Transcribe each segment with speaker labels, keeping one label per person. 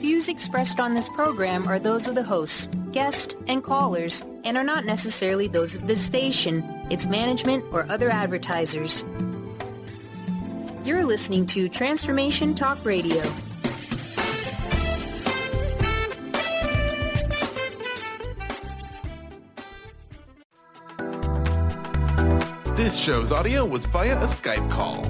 Speaker 1: views expressed on this program are those of the hosts, guests, and callers, and are not necessarily those of this station, its management, or other advertisers. You're listening to Transformation Talk Radio.
Speaker 2: This show's audio was via a Skype call.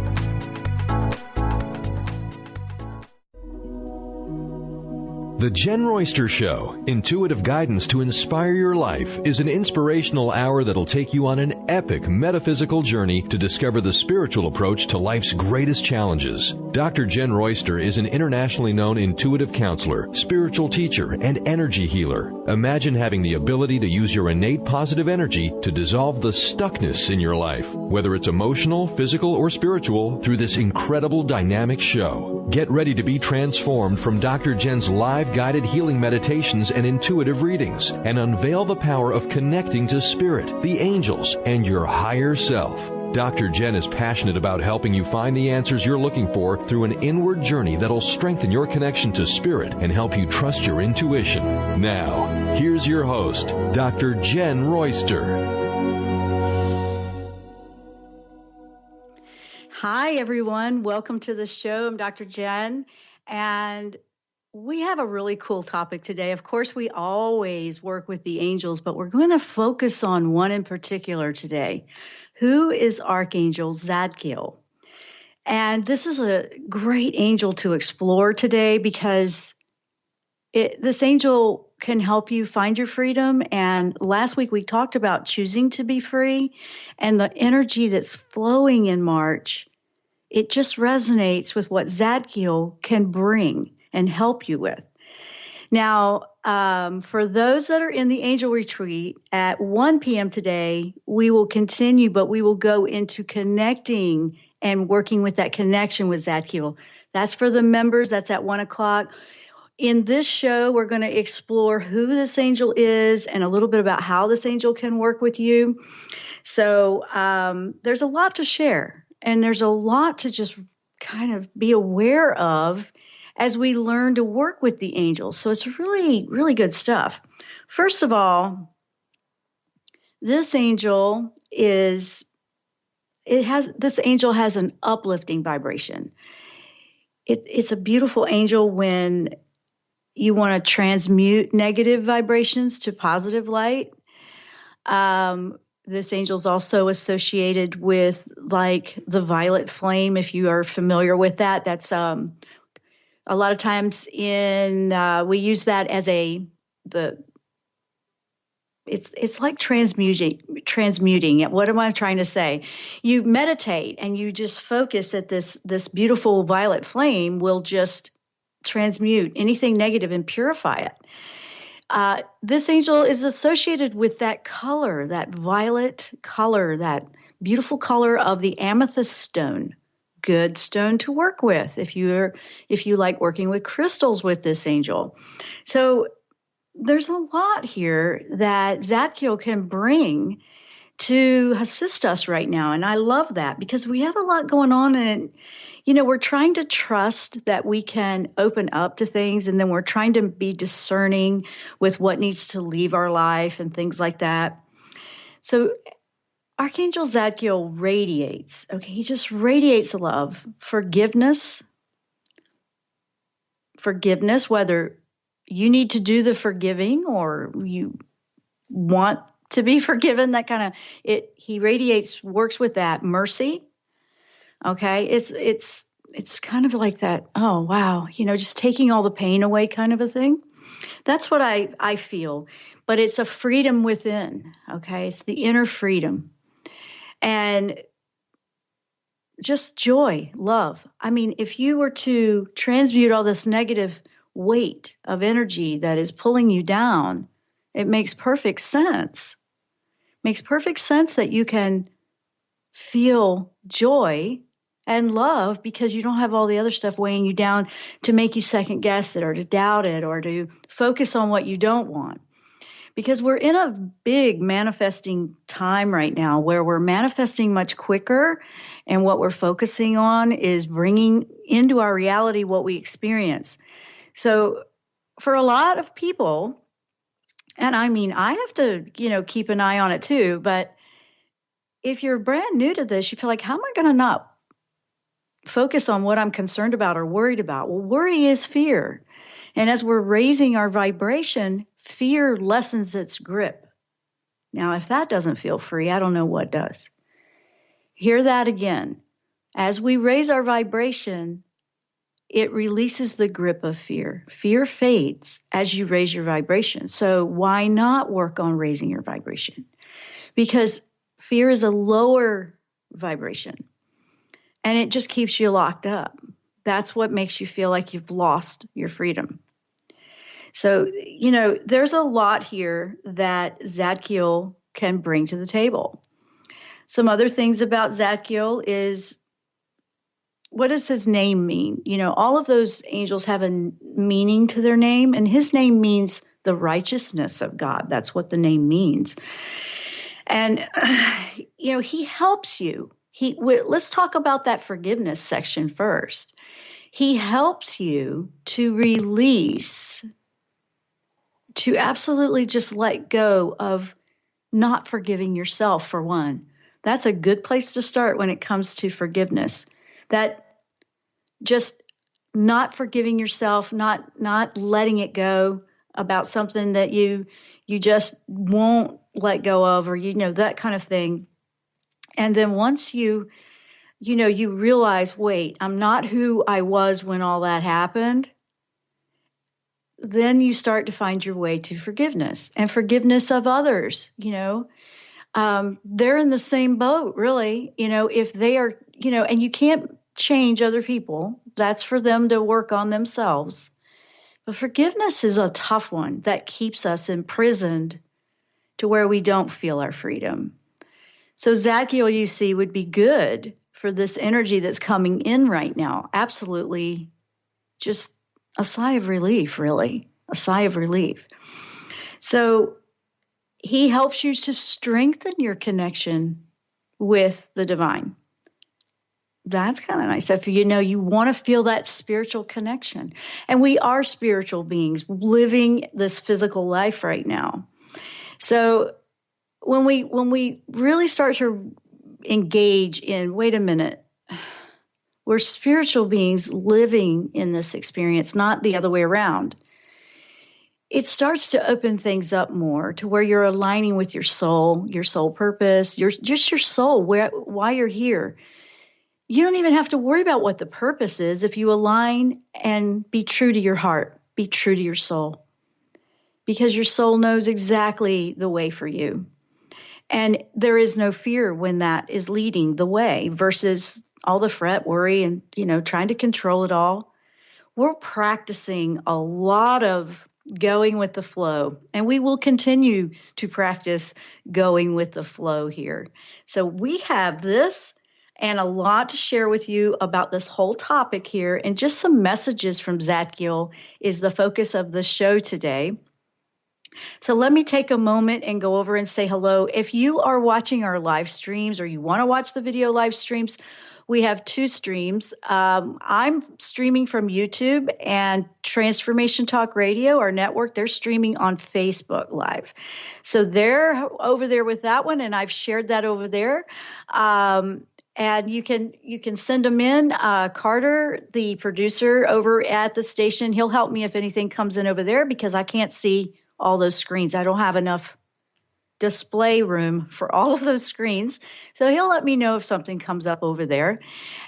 Speaker 3: The Jen Royster Show, intuitive guidance to inspire your life, is an inspirational hour that'll take you on an epic metaphysical journey to discover the spiritual approach to life's greatest challenges. Dr. Jen Royster is an internationally known intuitive counselor, spiritual teacher, and energy healer. Imagine having the ability to use your innate positive energy to dissolve the stuckness in your life, whether it's emotional, physical, or spiritual, through this incredible dynamic show. Get ready to be transformed from Dr. Jen's live guided healing meditations and intuitive readings, and unveil the power of connecting to spirit, the angels, and your higher self. Dr. Jen is passionate about helping you find the answers you're looking for through an inward journey that'll strengthen your connection to spirit and help you trust your intuition. Now, here's your host, Dr. Jen Royster.
Speaker 4: Hi, everyone. Welcome to the show. I'm Dr. Jen, and we have a really cool topic today. Of course, we always work with the angels, but we're going to focus on one in particular today. Who is Archangel Zadkiel? And this is a great angel to explore today because this angel can help you find your freedom. And last week we talked about choosing to be free, and the energy that's flowing in March, it just resonates with what Zadkiel can bring and help you with. Now, for those that are in the Angel Retreat at 1 p.m. today, we will continue, but we will go into connecting and working with that connection with Zadkiel. That's for the members. That's at 1 o'clock. In this show, we're going to explore who this angel is and a little bit about how this angel can work with you. So there's a lot to share, and there's a lot to just kind of be aware of as we learn to work with the angels. So it's really, really good stuff. First of all, this angel has an uplifting vibration. It's a beautiful angel when you want to transmute negative vibrations to positive light. This angel is also associated with like the violet flame. If you are familiar with that, that's a lot of times we use that as it's like transmuting. What am I trying to say? You meditate and you just focus at this beautiful violet flame will just transmute anything negative and purify it. This angel is associated with that color, that violet color, that beautiful color of the amethyst stone. Good stone to work with if you like working with crystals with this angel. So there's a lot here that Zadkiel can bring to assist us right now. And I love that because we have a lot going on, and we're trying to trust that we can open up to things, and then we're trying to be discerning with what needs to leave our life and things like that. So Archangel Zadkiel radiates, okay? He just radiates love, forgiveness, whether you need to do the forgiving or you want to be forgiven, that kind of, he radiates, works with that. Mercy, okay? It's kind of like that, oh, wow, just taking all the pain away kind of a thing. That's what I feel, but it's a freedom within, okay? It's the inner freedom. And just joy, love. I mean, if you were to transmute all this negative weight of energy that is pulling you down, it makes perfect sense. Makes perfect sense that you can feel joy and love because you don't have all the other stuff weighing you down to make you second guess it or to doubt it or to focus on what you don't want. Because we're in a big manifesting time right now where we're manifesting much quicker, and what we're focusing on is bringing into our reality what we experience. So for a lot of people, and I mean, I have to, keep an eye on it too, but if you're brand new to this, you feel like, how am I going to not focus on what I'm concerned about or worried about? Well, worry is fear. And as we're raising our vibration, fear lessens its grip. Now, if that doesn't feel free, I don't know what does. Hear that again. As we raise our vibration, it releases the grip of fear. Fear fades as you raise your vibration. So why not work on raising your vibration? Because fear is a lower vibration, and it just keeps you locked up. That's what makes you feel like you've lost your freedom. So, there's a lot here that Zadkiel can bring to the table. Some other things about Zadkiel is, what does his name mean? All of those angels have a meaning to their name, and his name means the righteousness of God. That's what the name means. And, he helps you. Let's talk about that forgiveness section first. He helps you to release, to absolutely just let go of not forgiving yourself, for one. That's a good place to start when it comes to forgiveness. That just not forgiving yourself, not letting it go about something that you just won't let go of, or that kind of thing. And then once you realize, wait, I'm not who I was when all that happened, then you start to find your way to forgiveness and forgiveness of others. They're in the same boat, really. If they are, and you can't change other people. That's for them to work on themselves. But forgiveness is a tough one that keeps us imprisoned to where we don't feel our freedom. So Zadkiel, you see, would be good for this energy that's coming in right now. Absolutely just a sigh of relief, really, a sigh of relief. So he helps you to strengthen your connection with the divine. That's kind of nice. If you want to feel that spiritual connection. And we are spiritual beings living this physical life right now. So when we really start to engage in, wait a minute, we're spiritual beings living in this experience, not the other way around. It starts to open things up more to where you're aligning with your soul purpose, your soul, why you're here. You don't even have to worry about what the purpose is if you align and be true to your heart, be true to your soul, because your soul knows exactly the way for you. And there is no fear when that is leading the way versus all the fret, worry, and, trying to control it all. We're practicing a lot of going with the flow, and we will continue to practice going with the flow here. So we have this and a lot to share with you about this whole topic here, and just some messages from Zadkiel is the focus of the show today. So let me take a moment and go over and say hello. If you are watching our live streams or you want to watch the video live streams, we have two streams. I'm streaming from YouTube, and Transformation Talk Radio, our network, they're streaming on Facebook Live. So they're over there with that one, and I've shared that over there. And you can send them in. Carter, the producer over at the station, he'll help me if anything comes in over there, because I can't see all those screens. I don't have enough display room for all of those screens. So he'll let me know if something comes up over there.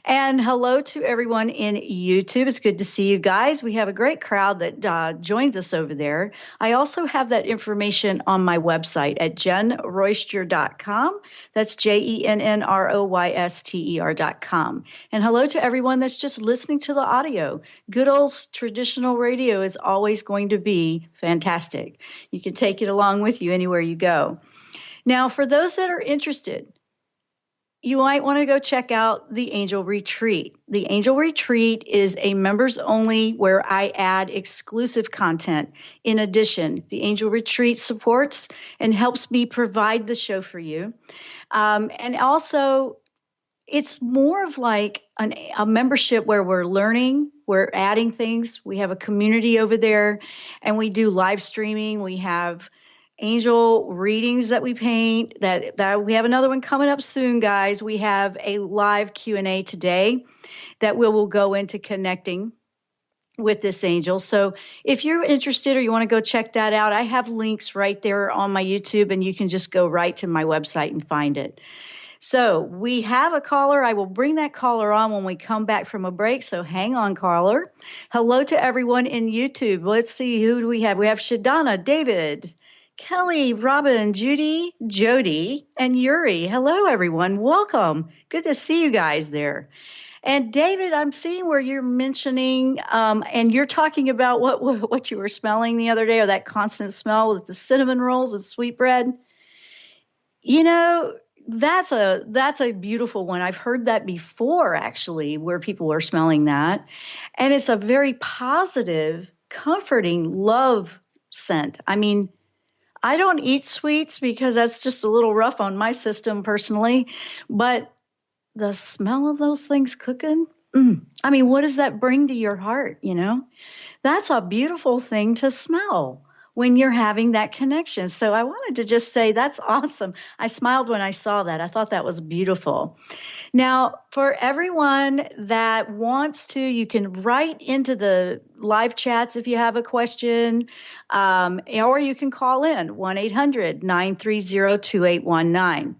Speaker 4: And hello to everyone in YouTube. It's good to see you guys. We have a great crowd that joins us over there. I also have that information on my website at JennRoyster.com. That's JennRoyster.com. And hello to everyone that's just listening to the audio. Good old traditional radio is always going to be fantastic. You can take it along with you anywhere you go. Now, for those that are interested, you might want to go check out the Angel Retreat. The Angel Retreat is a members only where I add exclusive content. In addition, the Angel Retreat supports and helps me provide the show for you. And also, it's more of like a membership where we're learning, we're adding things. We have a community over there, and we do live streaming. We have angel readings that we paint. That we have another one coming up soon, guys. We have a live Q&A today that we will go into connecting with this angel. So if you're interested or you want to go check that out, I have links right there on my YouTube, and you can just go right to my website and find it. So we have a caller. I will bring that caller on when we come back from a break. So hang on, caller. Hello to everyone in YouTube. Let's see, who do we have? We have Shadana, David, Kelly, Robin, Judy, Jody, and Yuri. Hello, everyone. Welcome. Good to see you guys there. And David, I'm seeing where you're mentioning, and you're talking about what you were smelling the other day, or that constant smell with the cinnamon rolls and sweetbread. You know, that's a beautiful one. I've heard that before, actually, where people are smelling that. And it's a very positive, comforting love scent. I mean, I don't eat sweets because that's just a little rough on my system personally, but the smell of those things cooking, I mean, what does that bring to your heart, you know? That's a beautiful thing to smell when you're having that connection. So I wanted to just say that's awesome. I smiled when I saw that. I thought that was beautiful. Now, for everyone that wants to, you can write into the live chats if you have a question, or you can call in 1-800-930-2819.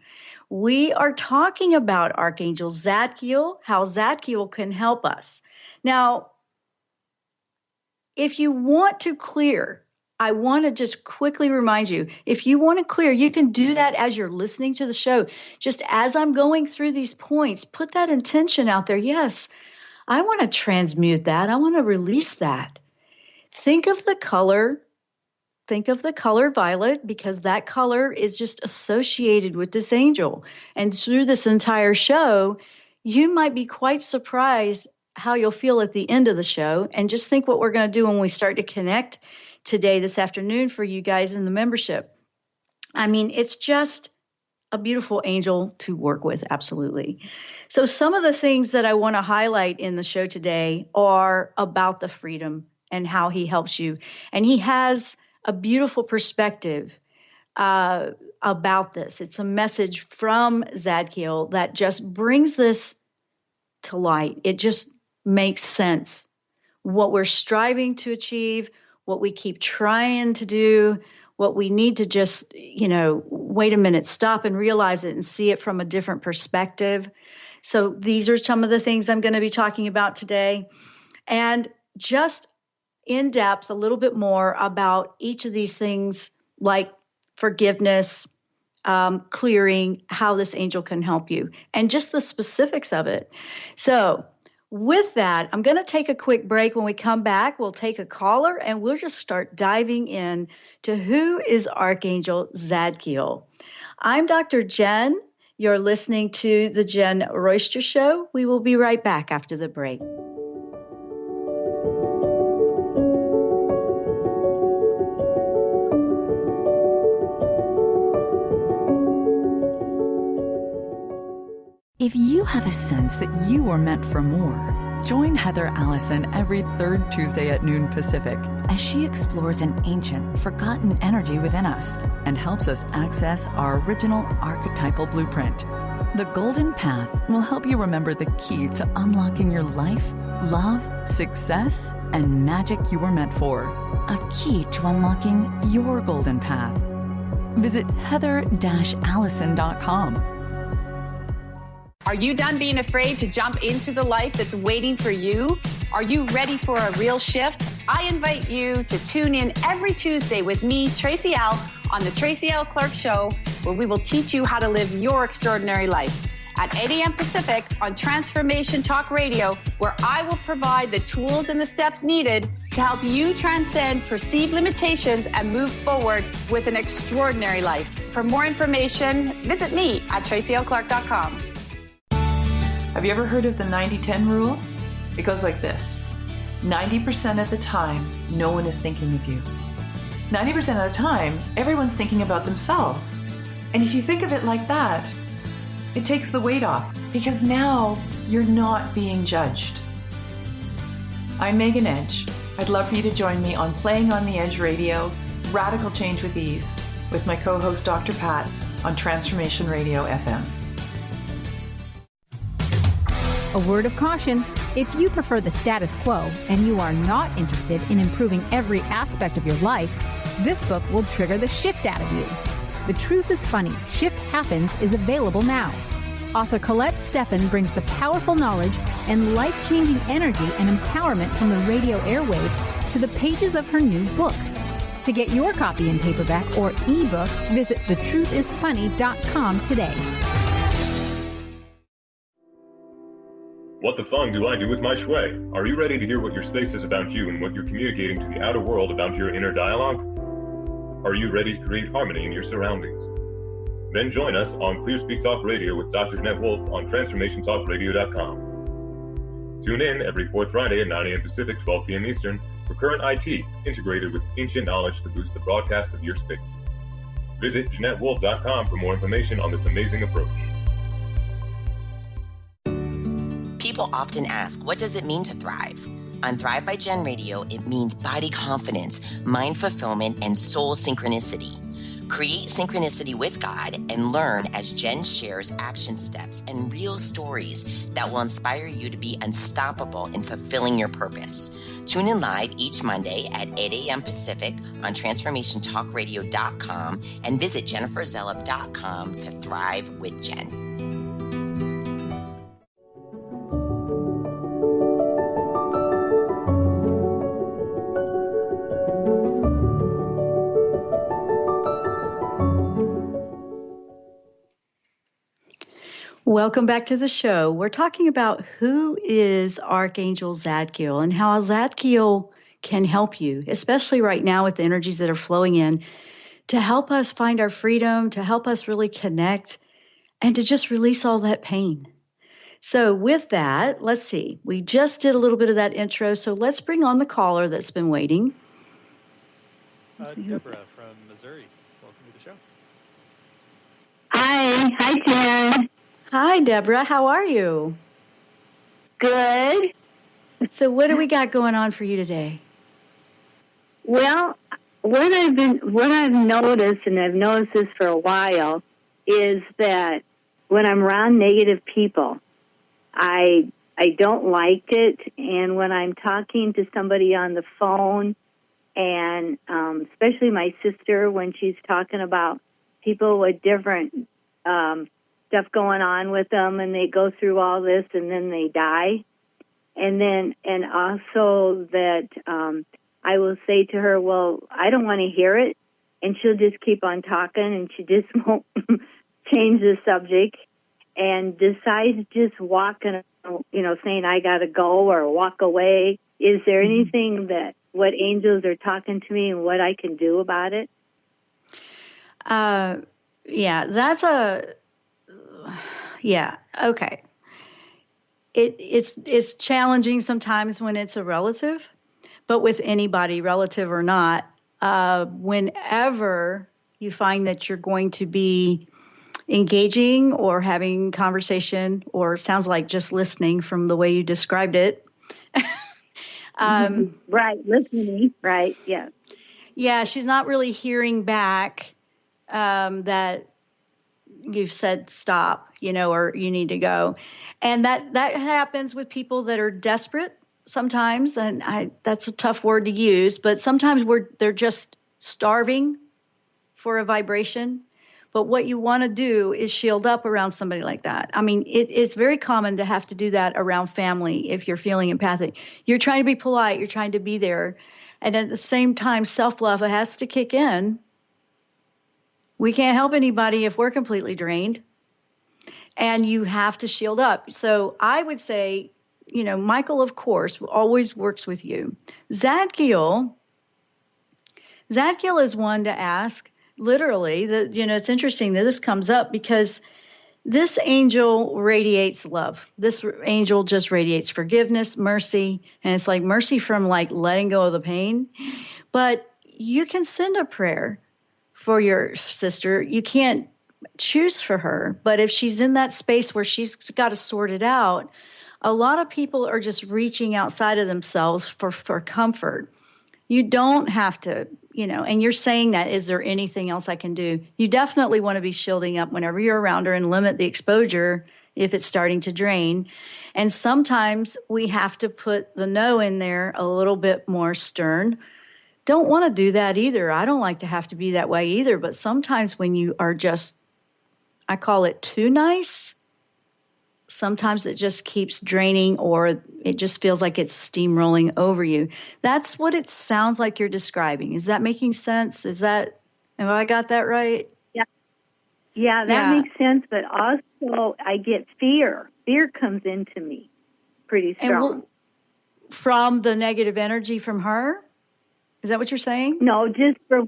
Speaker 4: We are talking about Archangel Zadkiel, how Zadkiel can help us. Now, if you want to clear, I want to just quickly remind you, if you want to clear, you can do that as you're listening to the show. Just as I'm going through these points, put that intention out there. Yes, I want to transmute that. I want to release that. Think of the color violet, because that color is just associated with this angel. And through this entire show, you might be quite surprised how you'll feel at the end of the show. And just think what we're going to do when we start to connect today, this afternoon, for you guys in the membership. I mean, it's just a beautiful angel to work with. Absolutely. So some of the things that I want to highlight in the show today are about the freedom and how he helps you. And he has a beautiful perspective about this. It's a message from Zadkiel that just brings this to light. It just makes sense. What we're striving to achieve, what we keep trying to do, what we need to just, wait a minute, stop and realize it and see it from a different perspective. So these are some of the things I'm going to be talking about today. And just in depth a little bit more about each of these things, like forgiveness, clearing, how this angel can help you, and just the specifics of it. So with that, I'm going to take a quick break. When we come back, we'll take a caller and we'll just start diving in to who is Archangel Zadkiel. I'm Dr. Jen. You're listening to The Jen Royster Show. We will be right back after the break.
Speaker 5: If you have a sense that you are meant for more, join Heather Allison every third Tuesday at noon Pacific as she explores an ancient, forgotten energy within us and helps us access our original archetypal blueprint. The Golden Path will help you remember the key to unlocking your life, love, success, and magic you were meant for. A key to unlocking your golden path. Visit heather-allison.com.
Speaker 6: Are you done being afraid to jump into the life that's waiting for you? Are you ready for a real shift? I invite you to tune in every Tuesday with me, Tracy L., on the Tracy L. Clark Show, where we will teach you how to live your extraordinary life. At 8 a.m. Pacific on Transformation Talk Radio, where I will provide the tools and the steps needed to help you transcend perceived limitations and move forward with an extraordinary life. For more information, visit me at tracylclark.com.
Speaker 7: Have you ever heard of the 90-10 rule? It goes like this. 90% of the time, no one is thinking of you. 90% of the time, everyone's thinking about themselves. And if you think of it like that, it takes the weight off. because now you're not being judged. I'm Megan Edge. I'd love for you to join me on Playing on the Edge Radio, Radical Change with Ease, with my co-host Dr. Pat on Transformation Radio FM.
Speaker 8: A word of caution: if you prefer the status quo and you are not interested in improving every aspect of your life, this book will trigger the shift out of you. The Truth is Funny, Shift Happens is available now. Author Colette Steffen brings the powerful knowledge and life-changing energy and empowerment from the radio airwaves to the pages of her new book. To get your copy in paperback or ebook, visit thetruthisfunny.com today.
Speaker 9: What the fun do I do with my shui? Are you ready to hear what your space is about you and what you're communicating to the outer world about your inner dialogue? Are you ready to create harmony in your surroundings? Then join us on Clear Speak Talk Radio with Dr. Jeanette Wolfe on TransformationTalkRadio.com. Tune in every fourth Friday at 9 a.m. Pacific, 12 p.m. Eastern for current IT integrated with ancient knowledge to boost the broadcast of your space. Visit JeanetteWolfe.com for more information on this amazing approach.
Speaker 10: People often ask, what does it mean to thrive? On Thrive by Jen Radio, it means body confidence, mind fulfillment, and soul synchronicity. Create synchronicity with God and learn as Jen shares action steps and real stories that will inspire you to be unstoppable in fulfilling your purpose. Tune in live each Monday at 8 a.m. Pacific on TransformationTalkRadio.com and visit JenniferZellup.com to thrive with Jen.
Speaker 4: Welcome back to the show. We're talking about who is Archangel Zadkiel and how Zadkiel can help you, especially right now with the energies that are flowing in, to help us find our freedom, to help us really connect, and to just release all that pain. So with that, let's see. We just did a little bit of that intro, so let's bring on the caller that's been waiting.
Speaker 11: Deborah from Missouri. Welcome to the show.
Speaker 12: Hi Jen.
Speaker 4: Hi, Deborah. How are you?
Speaker 12: Good.
Speaker 4: So what do we got going on for you today?
Speaker 12: Well, what I've noticed, and I've noticed this for a while, is that when I'm around negative people, I don't like it. And when I'm talking to somebody on the phone, and especially my sister, when she's talking about people with different stuff going on with them, and they go through all this and then they die. And also that I will say to her, well, I don't want to hear it. And she'll just keep on talking, and she just won't change the subject, and decides just walking, saying I got to go or walk away. Is there anything that what angels are talking to me and what I can do about it?
Speaker 4: Okay. It's challenging sometimes when it's a relative, but with anybody, relative or not, whenever you find that you're going to be engaging or having conversation, or sounds like just listening from the way you described it.
Speaker 12: Right, listening, right, yeah.
Speaker 4: Yeah, she's not really hearing back that you've said stop, or you need to go. And that happens with people that are desperate sometimes, and that's a tough word to use, but sometimes they're just starving for a vibration. But what you want to do is shield up around somebody like that. I mean, it's very common to have to do that around family if you're feeling empathic. You're trying to be polite, you're trying to be there, and at the same time, self-love has to kick in. We can't help anybody if we're completely drained, and you have to shield up. So I would say, Michael, of course, always works with you. Zadkiel is one to ask, literally. It's interesting that this comes up because this angel radiates love. This angel just radiates forgiveness, mercy, and it's like mercy from like letting go of the pain. But you can send a prayer for your sister. You can't choose for her. But if she's in that space where she's got to sort it out, a lot of people are just reaching outside of themselves for comfort. You don't have to, and you're saying that, is there anything else I can do? You definitely want to be shielding up whenever you're around her and limit the exposure if it's starting to drain. And sometimes we have to put the no in there a little bit more stern. Don't want to do that either. I don't like to have to be that way either. But sometimes when you are just, I call it too nice, sometimes it just keeps draining, or it just feels like it's steamrolling over you. That's what it sounds like you're describing. Is that making sense? Have I got that right?
Speaker 12: Yeah, that makes sense. But also I get fear. Fear comes into me pretty strong.
Speaker 4: From the negative energy from her? Is that what you're saying?
Speaker 12: No, just from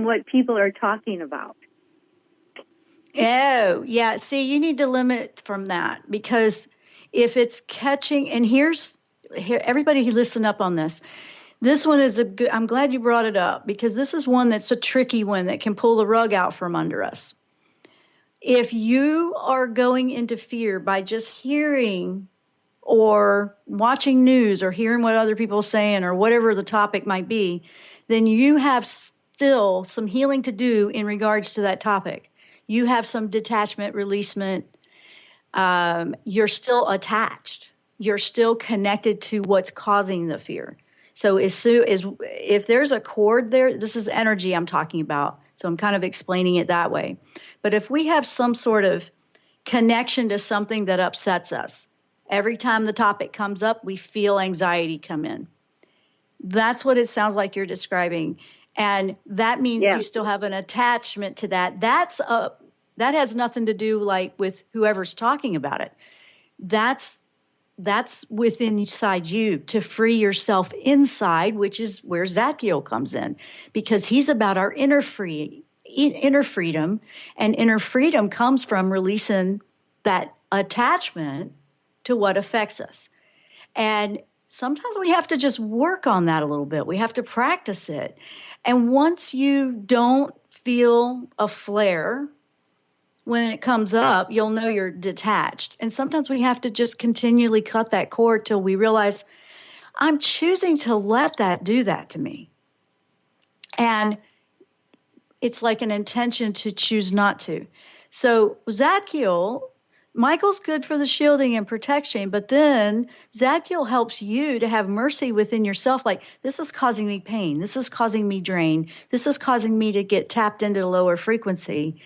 Speaker 12: what people are talking about.
Speaker 4: Oh, yeah. See, you need to limit from that, because if it's catching, and here, everybody listen up on this. This one is I'm glad you brought it up, because this is one that's a tricky one that can pull the rug out from under us. If you are going into fear by just hearing or watching news or hearing what other people are saying or whatever the topic might be, then you have still some healing to do in regards to that topic. You have some detachment, releasement. You're still attached. You're still connected to what's causing the fear. So if there's a cord there, this is energy I'm talking about. So I'm kind of explaining it that way. But if we have some sort of connection to something that upsets us, every time the topic comes up, we feel anxiety come in. That's what it sounds like you're describing. And that means you still have an attachment to that. That has nothing to do with whoever's talking about it. That's within inside you to free yourself inside, which is where Zadkiel comes in, because he's about our inner freedom, and inner freedom comes from releasing that attachment to what affects us. And sometimes we have to just work on that a little bit. We have to practice it. And once you don't feel a flare when it comes up, you'll know you're detached. And sometimes we have to just continually cut that cord till we realize, I'm choosing to let that do that to me. And it's like an intention to choose not to. So Zadkiel, Michael's good for the shielding and protection, but then Zadkiel helps you to have mercy within yourself. Like, this is causing me pain. This is causing me drain. This is causing me to get tapped into the lower frequency.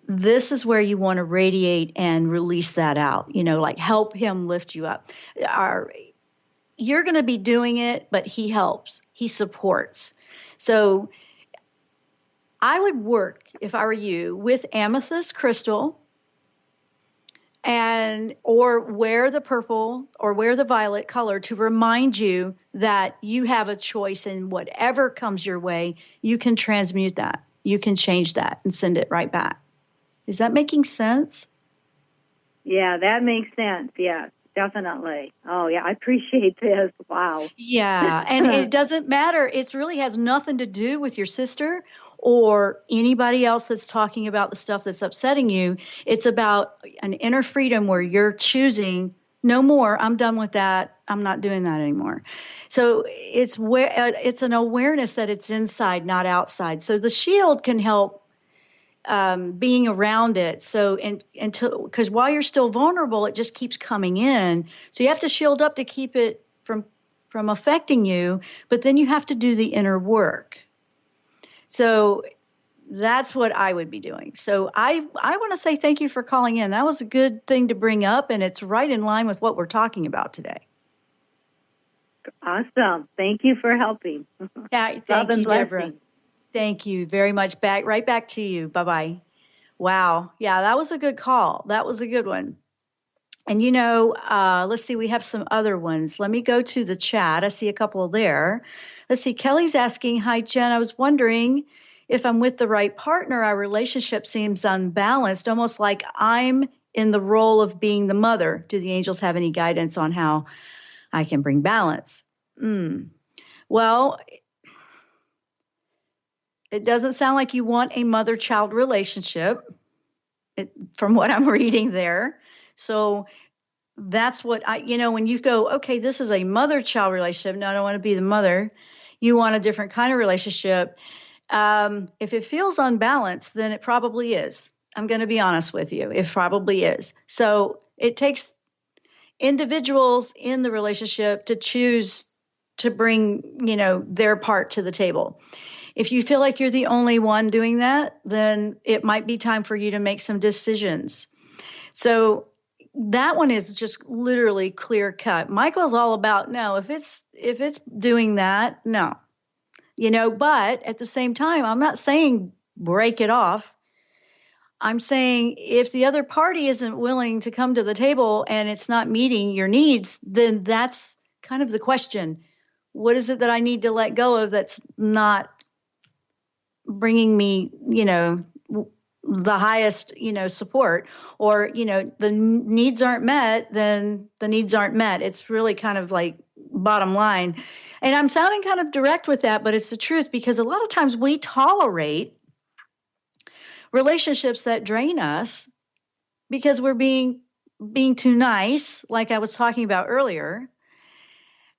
Speaker 4: This is where you want to radiate and release that out, help him lift you up. You're going to be doing it, but he helps. He supports. So I would work, if I were you, with amethyst crystal, or wear the purple or wear the violet color to remind you that you have a choice, in whatever comes your way, you can transmute that. You can change that and send it right back. Is that making sense?
Speaker 12: Yeah, that makes sense. Yeah, definitely. Oh, yeah, I appreciate this. Wow.
Speaker 4: Yeah, and it doesn't matter. It really has nothing to do with your sister or anybody else that's talking about the stuff that's upsetting you. It's about an inner freedom where you're choosing, no more, I'm done with that. I'm not doing that anymore. So it's an awareness that it's inside, not outside. So the shield can help being around it. So because while you're still vulnerable, it just keeps coming in. So you have to shield up to keep it from affecting you, but then you have to do the inner work. So that's what I would be doing. So I want to say thank you for calling in. That was a good thing to bring up, and it's right in line with what we're talking about today.
Speaker 12: Awesome. Thank you for helping.
Speaker 4: Yeah, thank you, Deborah. Thank you very much. Right back to you. Bye-bye. Wow. Yeah, that was a good call. That was a good one. And, let's see, we have some other ones. Let me go to the chat. I see a couple there. Let's see. Kelly's asking, hi, Jen. I was wondering if I'm with the right partner. Our relationship seems unbalanced, almost like I'm in the role of being the mother. Do the angels have any guidance on how I can bring balance? Well, It doesn't sound like you want a mother-child relationship, from what I'm reading there. So that's what when you go, okay, this is a mother-child relationship. No, I don't want to be the mother. You want a different kind of relationship. If it feels unbalanced, then it probably is. I'm going to be honest with you. It probably is. So it takes individuals in the relationship to choose to bring, their part to the table. If you feel like you're the only one doing that, then it might be time for you to make some decisions. So that one is just literally clear cut. Michael's all about, no, if it's doing that, no. But at the same time, I'm not saying break it off. I'm saying if the other party isn't willing to come to the table and it's not meeting your needs, then that's kind of the question. What is it that I need to let go of that's not bringing me, the highest, support? Or, the needs aren't met, then the needs aren't met. It's really kind of like bottom line. And I'm sounding kind of direct with that, but it's the truth, because a lot of times we tolerate relationships that drain us because we're being too nice, like I was talking about earlier.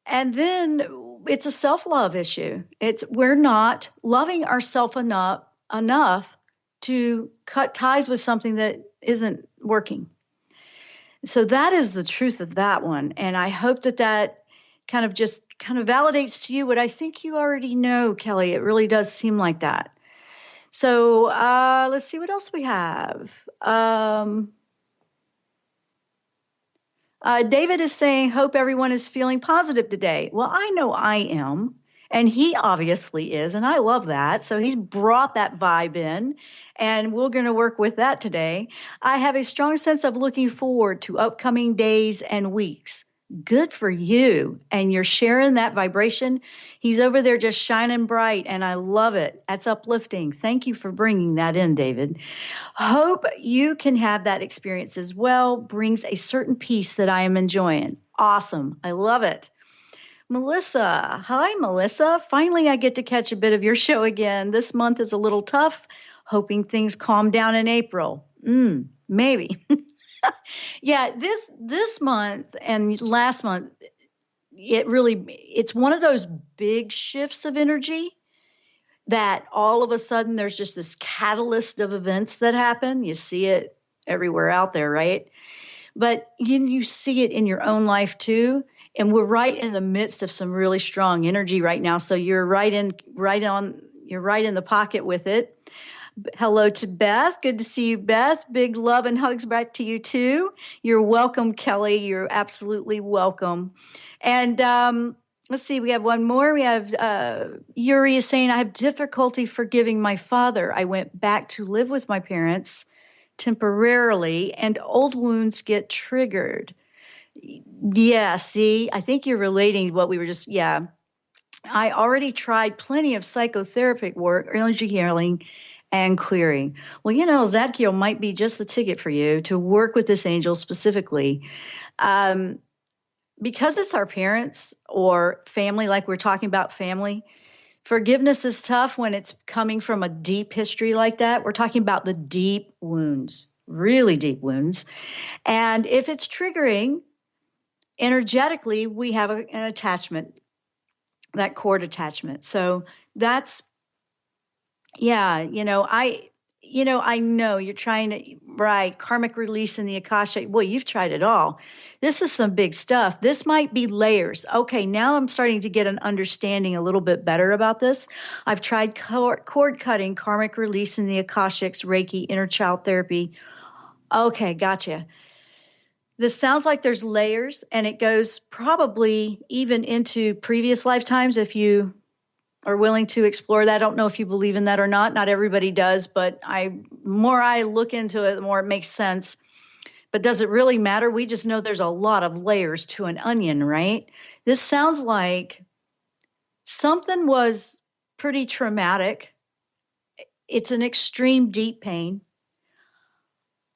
Speaker 4: And then it's a self-love issue. We're not loving ourselves enough to cut ties with something that isn't working. So that is the truth of that one. And I hope that kind of validates to you what I think you already know, Kelly. It really does seem like that. So let's see what else we have. David is saying, hope everyone is feeling positive today. Well, I know I am, and he obviously is, and I love that. So he's brought that vibe in, and we're going to work with that today. I have a strong sense of looking forward to upcoming days and weeks. Good for you. And you're sharing that vibration. He's over there just shining bright, and I love it. That's uplifting. Thank you for bringing that in, David. Hope you can have that experience as well. Brings a certain peace that I am enjoying. Awesome. I love it. Melissa. Hi, Melissa. Finally, I get to catch a bit of your show again. This month is a little tough. Hoping things calm down in April. Maybe. Yeah, this month and last month, it's one of those big shifts of energy that all of a sudden there's just this catalyst of events that happen. You see it everywhere out there, right? But you see it in your own life too. And we're right in the midst of some really strong energy right now. So you're right in the pocket with it. Hello to Beth. Good to see you, Beth. Big love and hugs back to you, too. You're welcome, Kelly. You're absolutely welcome. And let's see, we have one more. We have Yuri is saying, I have difficulty forgiving my father. I went back to live with my parents temporarily, and old wounds get triggered. Yeah, see, I think you're relating to what we were just, yeah. I already tried plenty of psychotherapeutic work, energy healing, and clearing. Well, Zadkiel might be just the ticket for you to work with this angel specifically. Because it's our parents or family, like we're talking about family, forgiveness is tough when it's coming from a deep history like that. We're talking about the deep wounds, really deep wounds. And if it's triggering, energetically, we have an attachment, that cord attachment. So that's, yeah, I know you're trying to, right, karmic release in the Akasha. Boy, you've tried it all. This is some big stuff. This might be layers. Okay, now I'm starting to get an understanding a little bit better about this. I've tried cord cutting, karmic release in the Akashics, Reiki, inner child therapy. Okay, gotcha. This sounds like there's layers, and it goes probably even into previous lifetimes if you are willing to explore that. I don't know if you believe in that or not. Not everybody does, but more I look into it, the more it makes sense. But does it really matter? We just know there's a lot of layers to an onion, right? This sounds like something was pretty traumatic. It's an extreme deep pain.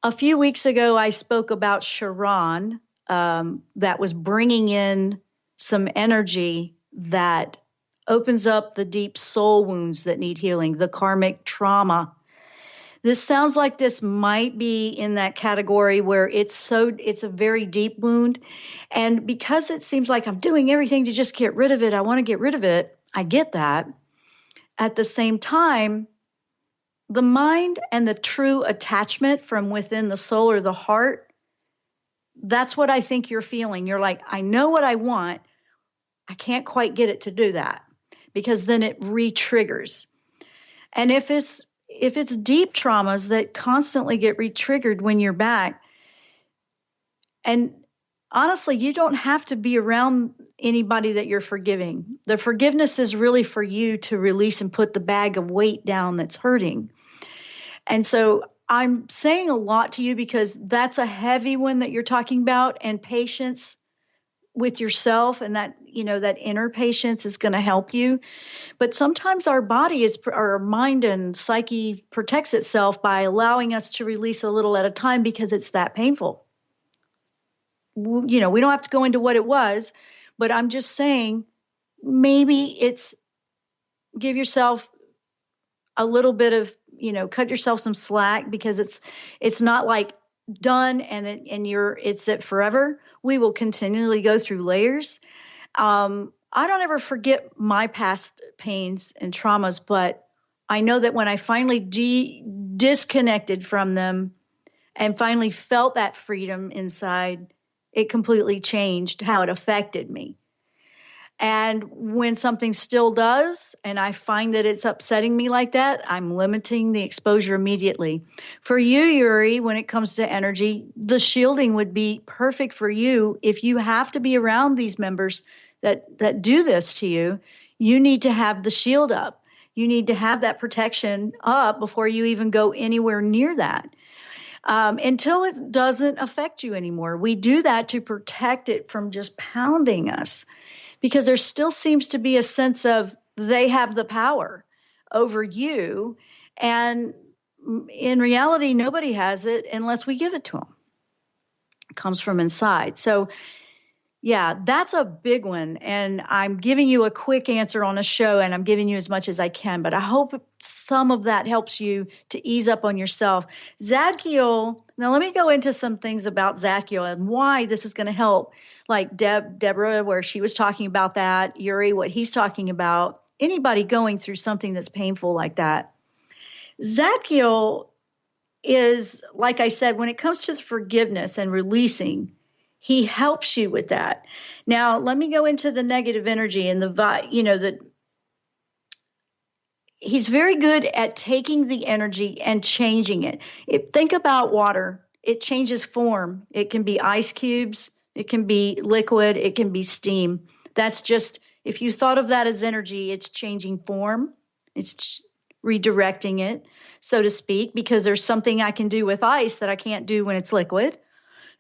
Speaker 4: A few weeks ago, I spoke about Sharon that was bringing in some energy that opens up the deep soul wounds that need healing, the karmic trauma. This sounds like this might be in that category where it's a very deep wound. And because it seems like I'm doing everything to just get rid of it, I want to get rid of it. I get that. At the same time, the mind and the true attachment from within the soul or the heart, that's what I think you're feeling. You're like, I know what I want. I can't quite get it to do that, because then it re-triggers. And if it's deep traumas that constantly get re-triggered when you're back, and honestly, you don't have to be around anybody that you're forgiving. The forgiveness is really for you to release and put the bag of weight down that's hurting. And so I'm saying a lot to you because that's a heavy one that you're talking about, and patience with yourself and that, that inner patience is going to help you. But sometimes our mind and psyche protects itself by allowing us to release a little at a time because it's that painful. We don't have to go into what it was, but I'm just saying maybe it's give yourself a little bit of, cut yourself some slack, because it's not like done and it's it forever. We will continually go through layers. I don't ever forget my past pains and traumas, but I know that when I finally disconnected from them and finally felt that freedom inside, it completely changed how it affected me. And when something still does, and I find that it's upsetting me like that, I'm limiting the exposure immediately. For you, Yuri, when it comes to energy, the shielding would be perfect for you. If you have to be around these members that do this to you, you need to have the shield up. You need to have that protection up before you even go anywhere near that. Until it doesn't affect you anymore. We do that to protect it from just pounding us, because there still seems to be a sense of they have the power over you. And in reality, nobody has it unless we give it to them. It comes from inside. So, yeah, that's a big one. And I'm giving you a quick answer on a show, and I'm giving you as much as I can. But I hope some of that helps you to ease up on yourself. Zadkiel, now let me go into some things about Zadkiel and why this is going to help. Like Deborah, where she was talking about that, Yuri, what he's talking about, anybody going through something that's painful like that. Zadkiel is, like I said, when it comes to forgiveness and releasing, he helps you with that. Now, let me go into the negative energy and he's very good at taking the energy and changing it. Think about water. It changes form. It can be ice cubes. It can be liquid. It can be steam. That's just, if you thought of that as energy, it's changing form. It's redirecting it, so to speak, because there's something I can do with ice that I can't do when it's liquid.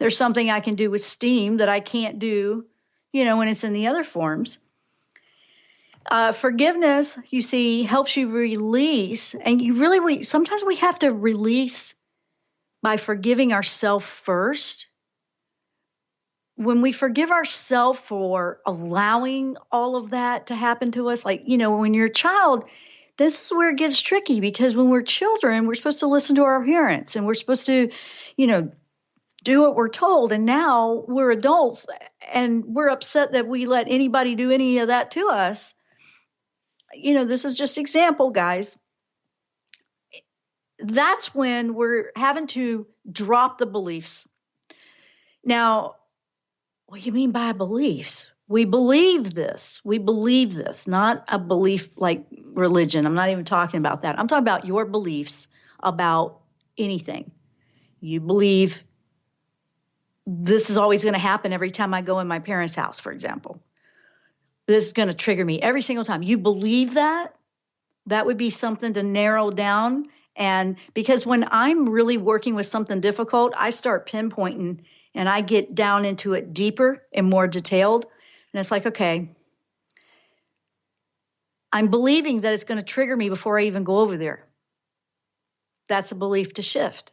Speaker 4: There's something I can do with steam that I can't do, when it's in the other forms. Forgiveness, you see, helps you release. And sometimes we have to release by forgiving ourselves first. When we forgive ourselves for allowing all of that to happen to us, like, when you're a child, this is where it gets tricky, because when we're children, we're supposed to listen to our parents, and we're supposed to, do what we're told. And now we're adults and we're upset that we let anybody do any of that to us. This is just example, guys. That's when we're having to drop the beliefs. Now, what do you mean by beliefs? We believe this. We believe this, not a belief like religion. I'm not even talking about that. I'm talking about your beliefs about anything. You believe this is always going to happen every time I go in my parents' house, for example. This is going to trigger me every single time. You believe that? That would be something to narrow down. And because when I'm really working with something difficult, I start pinpointing and I get down into it deeper and more detailed. And it's like, okay, I'm believing that it's going to trigger me before I even go over there. That's a belief to shift.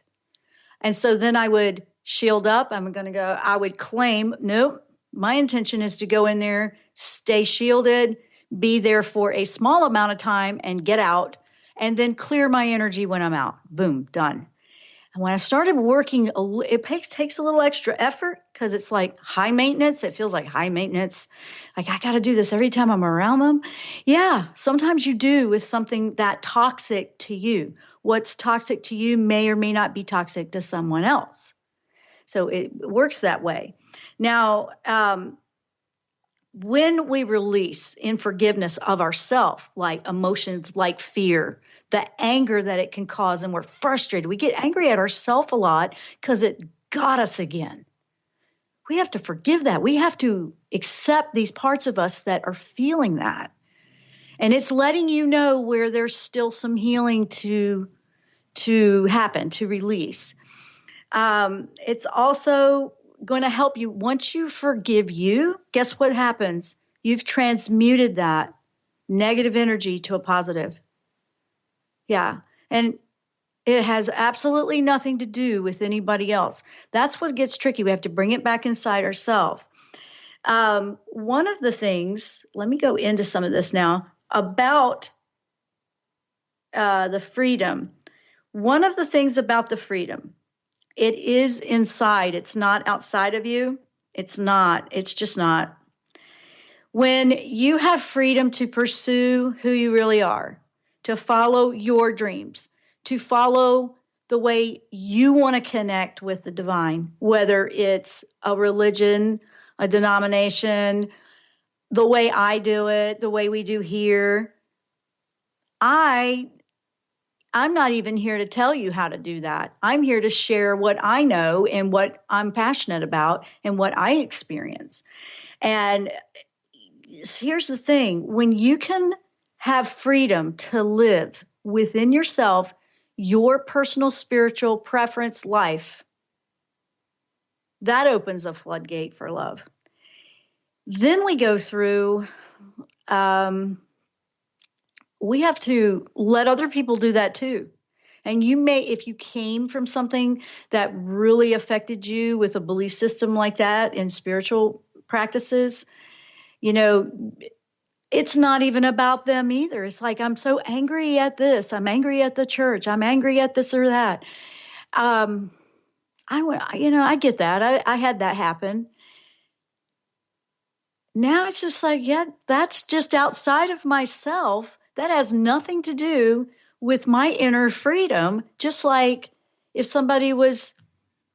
Speaker 4: And so then I would shield up. I would claim, nope, my intention is to go in there, stay shielded, be there for a small amount of time and get out, and then clear my energy when I'm out. Boom, done. And when I started working, it takes a little extra effort because it's like high maintenance. It feels like high maintenance. Like I got to do this every time I'm around them. Yeah, sometimes you do with something that toxic to you. What's toxic to you may or may not be toxic to someone else. So it works that way. Now, when we release in forgiveness of ourselves, like emotions like fear, the anger that it can cause, and we're frustrated. We get angry at ourselves a lot because it got us again. We have to forgive that. We have to accept these parts of us that are feeling that. And it's letting you know where there's still some healing to happen, to release. It's also going to help you. Once you forgive you, guess what happens? You've transmuted that negative energy to a positive. Yeah. And it has absolutely nothing to do with anybody else. That's what gets tricky. We have to bring it back inside ourselves. One of the things, let me go into some of this now, about the freedom. One of the things about the freedom, it is inside. It's not outside of you. It's not. It's just not. When you have freedom to pursue who you really are, to follow your dreams, to follow the way you want to connect with the divine, whether it's a religion, a denomination, the way I do it, the way we do here. I'm not even here to tell you how to do that. I'm here to share what I know and what I'm passionate about and what I experience. And here's the thing. When you can have freedom to live within yourself, your personal spiritual preference life, that opens a floodgate for love. Then we go through, we have to let other people do that too. And you may, if you came from something that really affected you with a belief system like that in spiritual practices, you know, it's not even about them either. It's like, I'm so angry at this. I'm angry at the church. I'm angry at this or that. I get that. I had that happen. Now it's just like, yeah, that's just outside of myself. That has nothing to do with my inner freedom. Just like if somebody was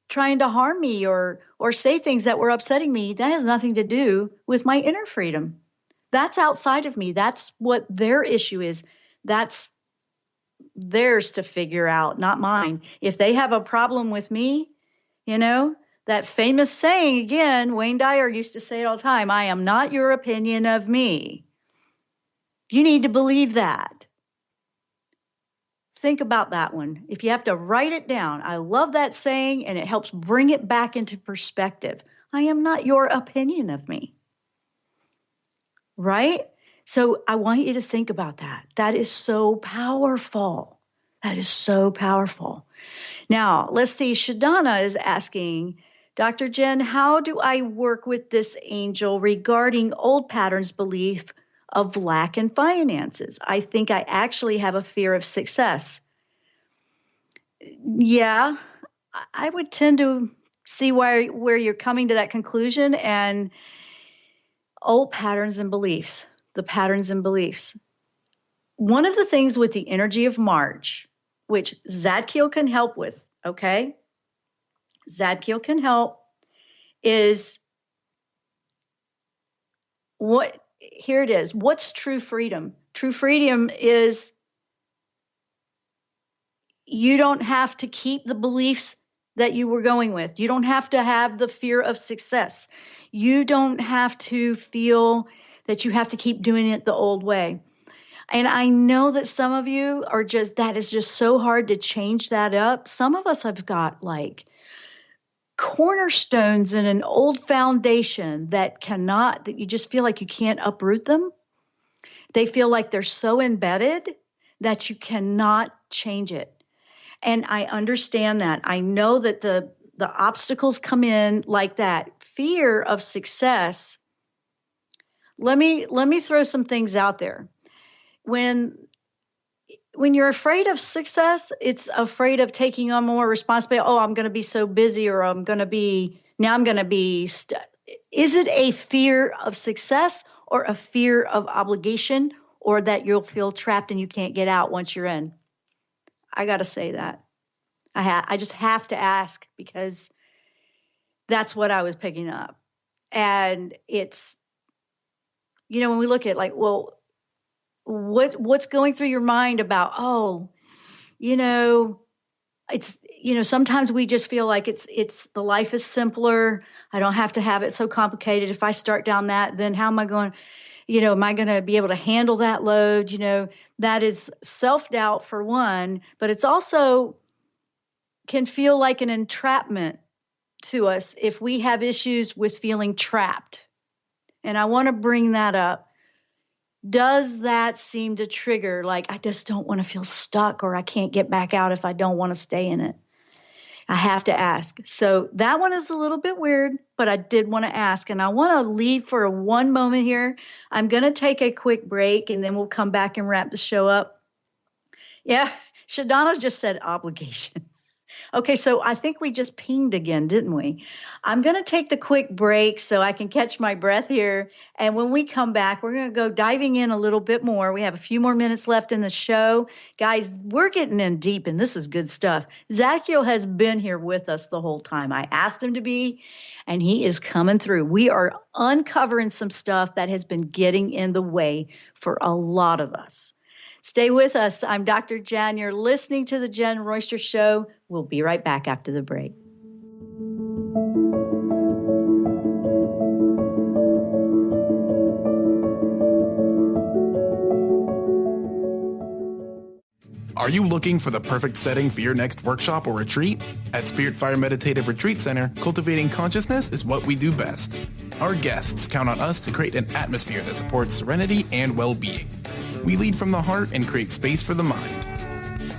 Speaker 4: trying to harm me or say things that were upsetting me, that has nothing to do with my inner freedom. That's outside of me. That's what their issue is. That's theirs to figure out, not mine. If they have a problem with me, you know, that famous saying again, Wayne Dyer used to say it all the time, I am not your opinion of me. You need to believe that. Think about that one. If you have to write it down, I love that saying, and it helps bring it back into perspective. I am not your opinion of me. Right? So I want you to think about that. That is so powerful. That is so powerful. Now, let's see. Shadana is asking, Dr. Jen, how do I work with this angel regarding old patterns belief of lack in finances? I think I actually have a fear of success. Yeah, I would tend to see where you're coming to that conclusion, and old patterns and beliefs, the patterns and beliefs. One of the things with the energy of March, which Zadkiel can help with, okay? Zadkiel can help, is here it is. What's true freedom? True freedom is you don't have to keep the beliefs that you were going with. You don't have to have the fear of success. You don't have to feel that you have to keep doing it the old way. And I know that some of you are that is just so hard to change that up. Some of us have got like cornerstones in an old foundation that you just feel like you can't uproot them. They feel like they're so embedded that you cannot change it. And I understand that. I know that the obstacles come in like that. Fear of success, let me throw some things out there. When you're afraid of success, it's afraid of taking on more responsibility. Oh, I'm going to be so busy, or I'm going to be. Is it a fear of success or a fear of obligation, or that you'll feel trapped and you can't get out once you're in? I got to say that. I just have to ask, because that's what I was picking up. And it's, when we look at like, well, what's going through your mind about, it's, sometimes we just feel like it's the life is simpler. I don't have to have it so complicated. If I start down that, then how am I going, am I going to be able to handle that load? That is self-doubt for one, but it's also can feel like an entrapment to us if we have issues with feeling trapped. And I want to bring that up. Does that seem to trigger, like, I just don't want to feel stuck, or I can't get back out if I don't want to stay in it? I have to ask. So that one is a little bit weird, but I did want to ask. And I want to leave for one moment here. I'm going to take a quick break, and then we'll come back and wrap the show up. Yeah, Shadana just said obligation. Okay, so I think we just pinged again, didn't we? I'm going to take the quick break so I can catch my breath here. And when we come back, we're going to go diving in a little bit more. We have a few more minutes left in the show. Guys, we're getting in deep, and this is good stuff. Zadkiel has been here with us the whole time. I asked him to be, and he is coming through. We are uncovering some stuff that has been getting in the way for a lot of us. Stay with us. I'm Dr. Jen. You're listening to The Jen Royster Show. We'll be right back after the break.
Speaker 2: Are you looking for the perfect setting for your next workshop or retreat? At Spirit Fire Meditative Retreat Center, cultivating consciousness is what we do best. Our guests count on us to create an atmosphere that supports serenity and well-being. We lead from the heart and create space for the mind.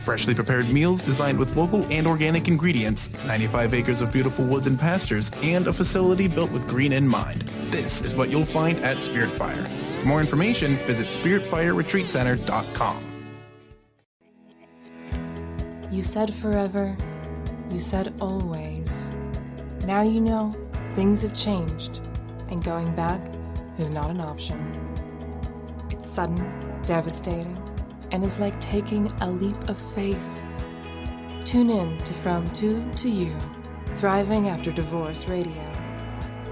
Speaker 2: Freshly prepared meals designed with local and organic ingredients, 95 acres of beautiful woods and pastures, and a facility built with green in mind. This is what you'll find at Spirit Fire. For more information, visit spiritfireretreatcenter.com.
Speaker 13: You said forever. You said always. Now you know things have changed, and going back is not an option. It's sudden, devastating, and is like taking a leap of faith. Tune in to From Two to You, Thriving After Divorce Radio,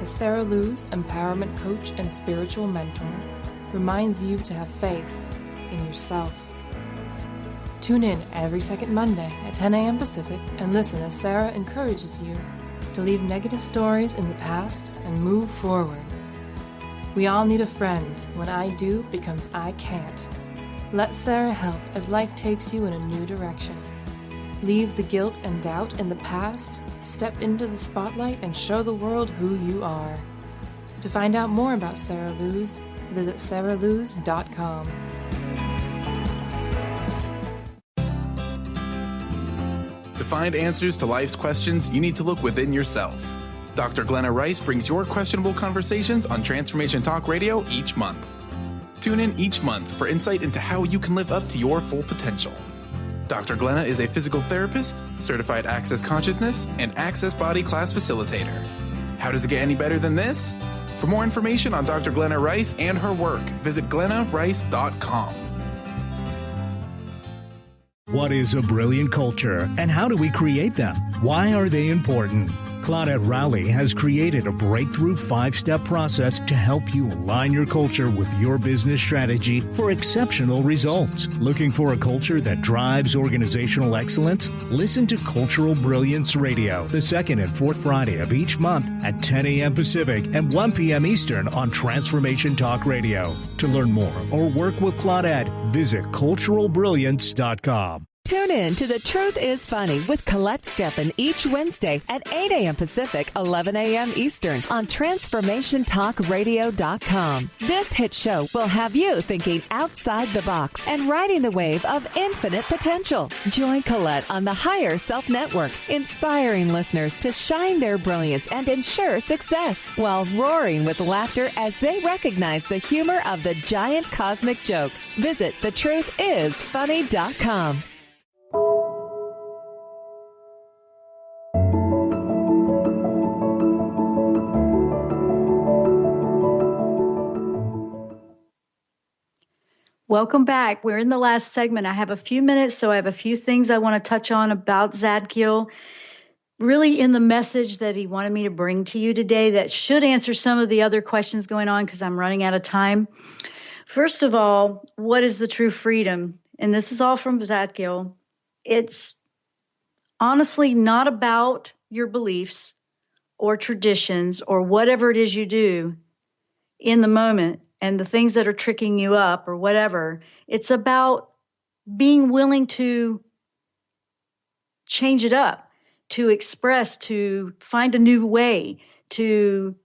Speaker 13: as Sarah Lou's empowerment coach and spiritual mentor reminds you to have faith in yourself. Tune in every second Monday at 10 a.m. Pacific and listen as Sarah encourages you to leave negative stories in the past and move forward. We all need a friend when I do becomes I can't. Let Sarah help as life takes you in a new direction. Leave the guilt and doubt in the past, step into the spotlight, and show the world who you are. To find out more about Sarah Lou's, visit sarahloos.com.
Speaker 2: To find answers to life's questions, you need to look within yourself. Dr. Glenna Rice brings your questionable conversations on Transformation Talk Radio each month. Tune in each month for insight into how you can live up to your full potential. Dr. Glenna is a physical therapist, certified Access Consciousness, and Access Body Class Facilitator. How does it get any better than this? For more information on Dr. Glenna Rice and her work, visit glennarice.com.
Speaker 14: What is a brilliant culture, and how do we create them? Why are they important? Claudette Rowley has created a breakthrough 5-step process to help you align your culture with your business strategy for exceptional results. Looking for a culture that drives organizational excellence? Listen to Cultural Brilliance Radio, the second and fourth Friday of each month at 10 a.m. Pacific and 1 p.m. Eastern on Transformation Talk Radio. To learn more or work with Claudette, visit culturalbrilliance.com.
Speaker 15: Tune in to The Truth is Funny with Colette Steffen each Wednesday at 8 a.m. Pacific, 11 a.m. Eastern on TransformationTalkRadio.com. This hit show will have you thinking outside the box and riding the wave of infinite potential. Join Colette on the Higher Self Network, inspiring listeners to shine their brilliance and ensure success while roaring with laughter as they recognize the humor of the giant cosmic joke. Visit thetruthisfunny.com.
Speaker 4: Welcome back. We're in the last segment. I have a few minutes, so I have a few things I want to touch on about Zadkiel. Really in the message that he wanted me to bring to you today that should answer some of the other questions going on because I'm running out of time. First of all, what is the true freedom? And this is all from Zadkiel. It's honestly not about your beliefs or traditions or whatever it is you do in the moment and the things that are tricking you up or whatever. It's about being willing to change it up, to express, to find a new way, to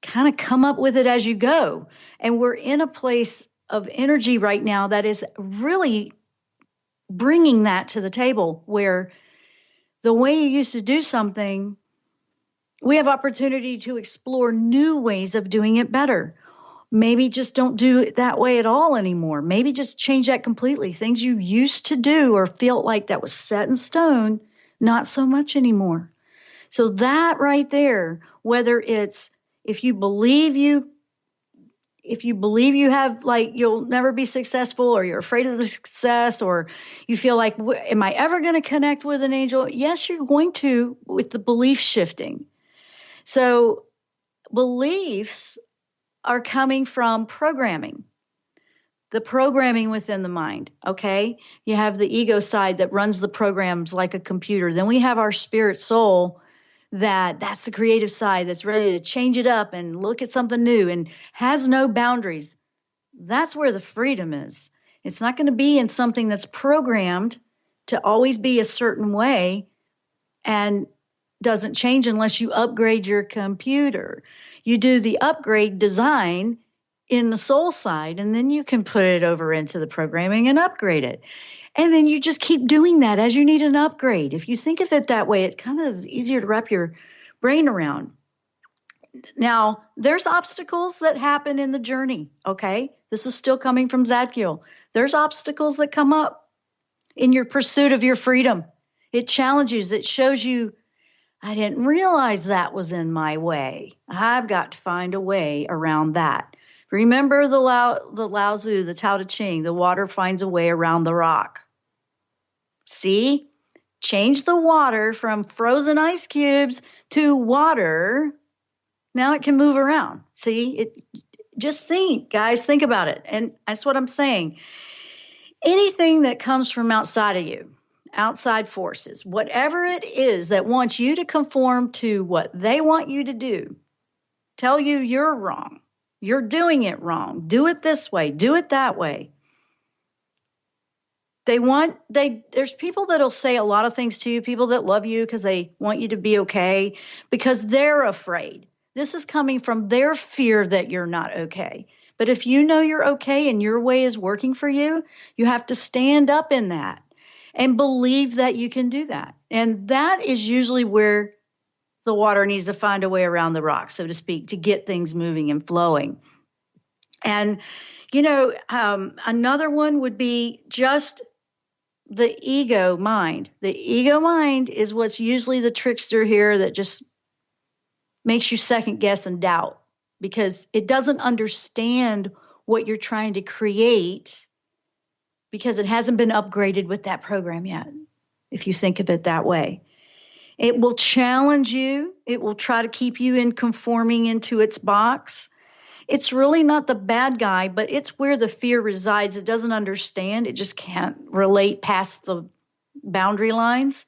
Speaker 4: kind of come up with it as you go. And we're in a place of energy right now that is really bringing that to the table, where the way you used to do something, we have opportunity to explore new ways of doing it better. Maybe just don't do it that way at all anymore. Maybe just change that completely. Things you used to do or felt like that was set in stone, not so much anymore. So that right there, whether it's if you believe you have, like, you'll never be successful, or you're afraid of the success, or you feel like, am I ever going to connect with an angel? Yes, you're going to, with the belief shifting. So beliefs are coming from programming, the programming within the mind, okay? You have the ego side that runs the programs like a computer. Then we have our spirit soul, that's the creative side that's ready to change it up and look at something new and has no boundaries. That's where the freedom is. It's not going to be in something that's programmed to always be a certain way and doesn't change unless you upgrade your computer. You do the upgrade design in the soul side, and then you can put it over into the programming and upgrade it. And then you just keep doing that as you need an upgrade. If you think of it that way, it kind of is easier to wrap your brain around. Now, there's obstacles that happen in the journey, okay? This is still coming from Zadkiel. There's obstacles that come up in your pursuit of your freedom. It challenges, it shows you, I didn't realize that was in my way. I've got to find a way around that. Remember the Lao Tzu, the Tao Te Ching, the water finds a way around the rock. See? Change the water from frozen ice cubes to water. Now it can move around. See? Just think, guys, think about it. And that's what I'm saying. Anything that comes from outside of you, outside forces, whatever it is that wants you to conform to what they want you to do, tell you you're wrong, you're doing it wrong, do it this way, do it that way. There's people that'll say a lot of things to you, people that love you because they want you to be okay, because they're afraid. This is coming from their fear that you're not okay. But if you know you're okay and your way is working for you, you have to stand up in that and believe that you can do that. And that is usually where the water needs to find a way around the rock, so to speak, to get things moving and flowing. And, another one would be just the ego mind. The ego mind is what's usually the trickster here that just makes you second guess and doubt, because it doesn't understand what you're trying to create, because it hasn't been upgraded with that program yet, if you think of it that way. It will challenge you. It will try to keep you in conforming into its box. It's really not the bad guy, but it's where the fear resides. It doesn't understand. It just can't relate past the boundary lines.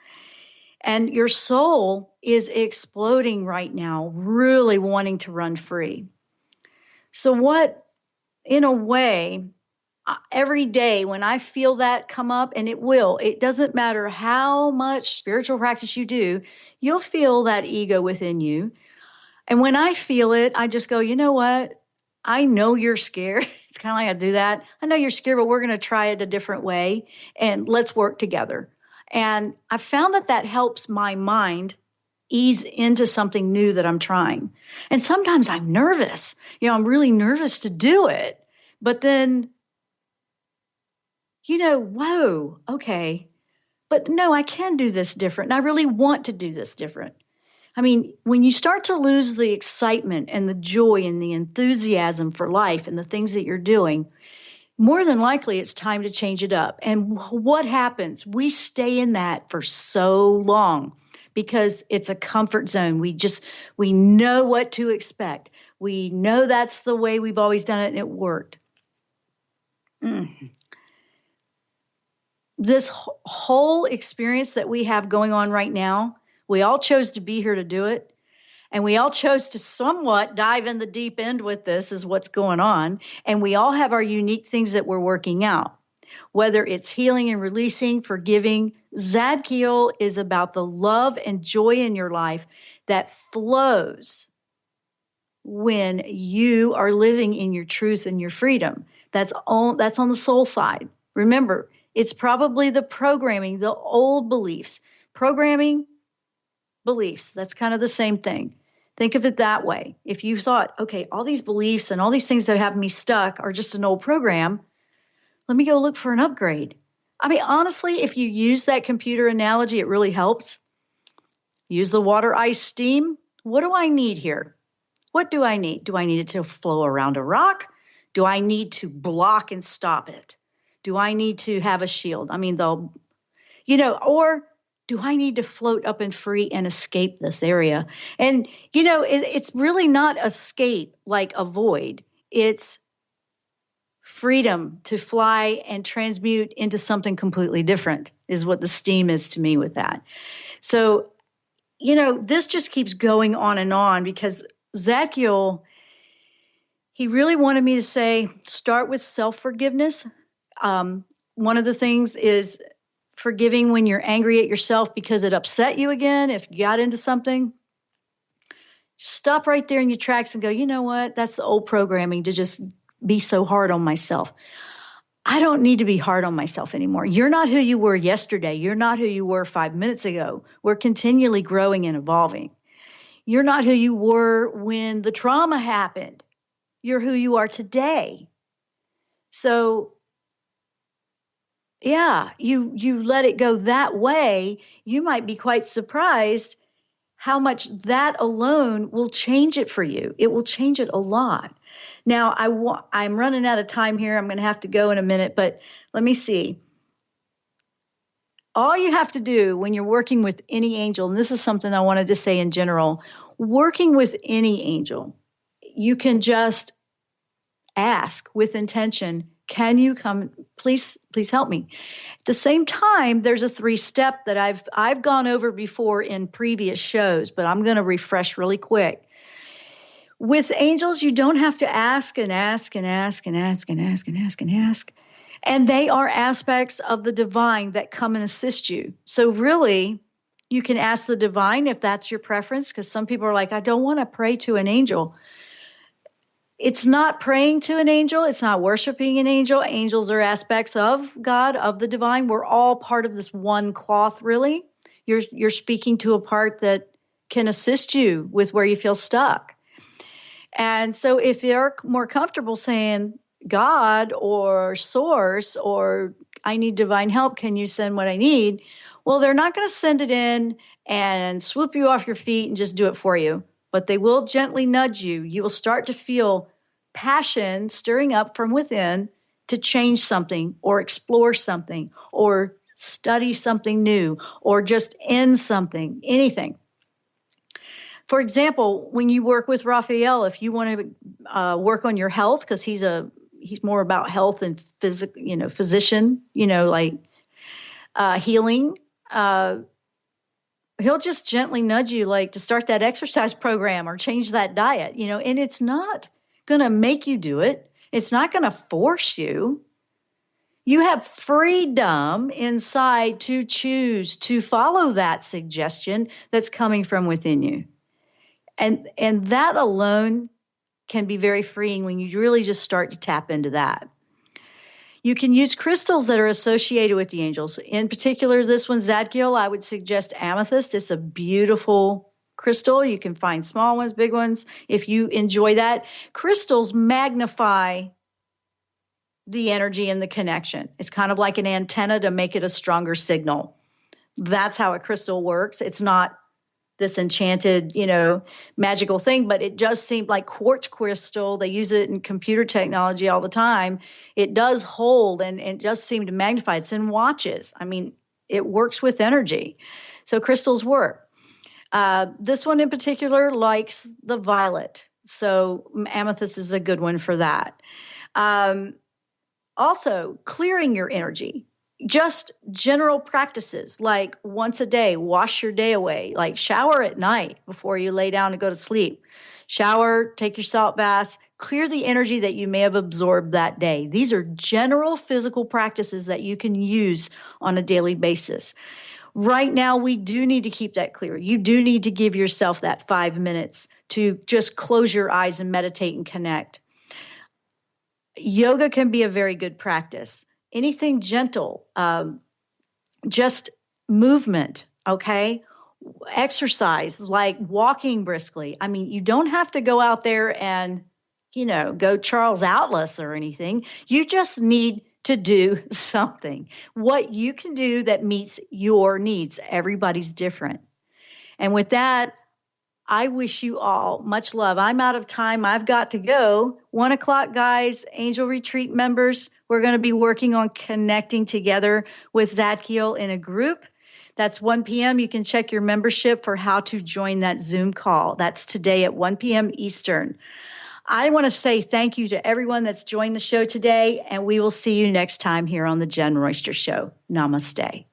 Speaker 4: And your soul is exploding right now, really wanting to run free. So what, in a way, every day when I feel that come up, and it doesn't matter how much spiritual practice you do, you'll feel that ego within you. And when I feel it, I just go, you know what? I know you're scared. It's kind of like I do that. I know you're scared, but we're going to try it a different way, and let's work together. And I found that helps my mind ease into something new that I'm trying. And sometimes I'm nervous. I'm really nervous to do it. But then, whoa, okay. But no, I can do this different. And I really want to do this different. I mean, when you start to lose the excitement and the joy and the enthusiasm for life and the things that you're doing, more than likely it's time to change it up. And what happens? We stay in that for so long because it's a comfort zone. We know what to expect. We know that's the way we've always done it, and it worked. This whole experience that we have going on right now, we all chose to be here to do it. And we all chose to somewhat dive in the deep end with this is what's going on. And we all have our unique things that we're working out, whether it's healing and releasing, forgiving. Zadkiel is about the love and joy in your life that flows when you are living in your truth and your freedom. That's on the soul side. Remember, it's probably the programming, the old beliefs. Programming, beliefs, that's kind of the same thing. Think of it that way. If you thought, okay, all these beliefs and all these things that have me stuck are just an old program, let me go look for an upgrade. I mean, honestly, if you use that computer analogy, it really helps. Use the water, ice, steam. What do I need here? What do I need? Do I need it to flow around a rock? Do I need to block and stop it? Do I need to have a shield? I mean, or do I need to float up and free and escape this area? And, it's really not escape like avoid. It's freedom to fly and transmute into something completely different is what the steam is to me with that. So, this just keeps going on because Zadkiel, he really wanted me to say, start with self-forgiveness. One of the things is forgiving when you're angry at yourself because it upset you again. If you got into something, just stop right there in your tracks and go, you know what? That's the old programming to just be so hard on myself. I don't need to be hard on myself anymore. You're not who you were yesterday. You're not who you were 5 minutes ago. We're continually growing and evolving. You're not who you were when the trauma happened. You're who you are today. So yeah, you let it go that way, you might be quite surprised how much that alone will change it for you. It will change it a lot. Now, I'm running out of time here. I'm going to have to go in a minute, but let me see. All you have to do when you're working with any angel, and this is something I wanted to say in general, working with any angel, you can just ask with intention, can you come, please help me. At the same time, there's a 3-step that I've gone over before in previous shows, but I'm going to refresh really quick. With angels, you don't have to ask and ask and ask and ask and ask and ask and ask. And they are aspects of the divine that come and assist you. So really, you can ask the divine if that's your preference, because some people are like, I don't want to pray to an angel. It's not praying to an angel. It's not worshiping an angel. Angels are aspects of God, of the divine. We're all part of this one cloth, really. You're speaking to a part that can assist you with where you feel stuck. And so if you're more comfortable saying God or source or I need divine help, can you send what I need? Well, they're not going to send it in and swoop you off your feet and just do it for you. But they will gently nudge you. You will start to feel passion stirring up from within to change something or explore something or study something new or just end something, anything. For example, when you work with Raphael, if you want to work on your health, because he's more about health and physician, healing, he'll just gently nudge you like to start that exercise program or change that diet, and it's not going to make you do it. It's not going to force you. You have freedom inside to choose to follow that suggestion that's coming from within you. And that alone can be very freeing when you really just start to tap into that. You can use crystals that are associated with the angels. In particular, this one, Zadkiel, I would suggest amethyst. It's a beautiful crystal. You can find small ones, big ones, if you enjoy that. Crystals magnify the energy and the connection. It's kind of like an antenna to make it a stronger signal. That's how a crystal works. It's not this enchanted, magical thing, but it just seemed like quartz crystal. They use it in computer technology all the time. It does hold and it does seem to magnify. It's in watches. I mean, it works with energy. So crystals work. This one in particular likes the violet. So amethyst is a good one for that. Also, clearing your energy. Just general practices like once a day, wash your day away, like shower at night before you lay down to go to sleep. Shower, take your salt baths, clear the energy that you may have absorbed that day. These are general physical practices that you can use on a daily basis. Right now, we do need to keep that clear. You do need to give yourself that 5 minutes to just close your eyes and meditate and connect. Yoga can be a very good practice. Anything gentle, just movement, okay? Exercise, like walking briskly. I mean, you don't have to go out there and, go Charles Atlas or anything. You just need to do something. What you can do that meets your needs. Everybody's different. And with that, I wish you all much love. I'm out of time. I've got to go. 1 o'clock, guys, Angel Retreat members, we're going to be working on connecting together with Zadkiel in a group. That's 1 p.m. You can check your membership for how to join that Zoom call. That's today at 1 p.m. Eastern. I want to say thank you to everyone that's joined the show today, and we will see you next time here on The Jen Royster Show. Namaste.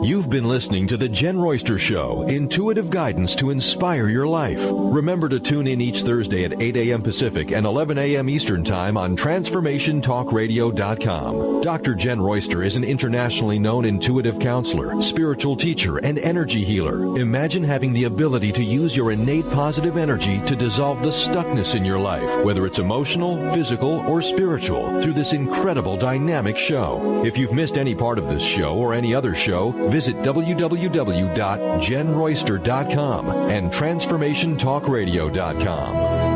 Speaker 3: You've been listening to The Jen Royster Show, intuitive guidance to inspire your life. Remember to tune in each Thursday at 8 a.m. Pacific and 11 a.m. Eastern Time on TransformationTalkRadio.com. Dr. Jen Royster is an internationally known intuitive counselor, spiritual teacher, and energy healer. Imagine having the ability to use your innate positive energy to dissolve the stuckness in your life, whether it's emotional, physical, or spiritual, through this incredible dynamic show. If you've missed any part of this show or any other show, visit www.jenroyster.com and transformationtalkradio.com.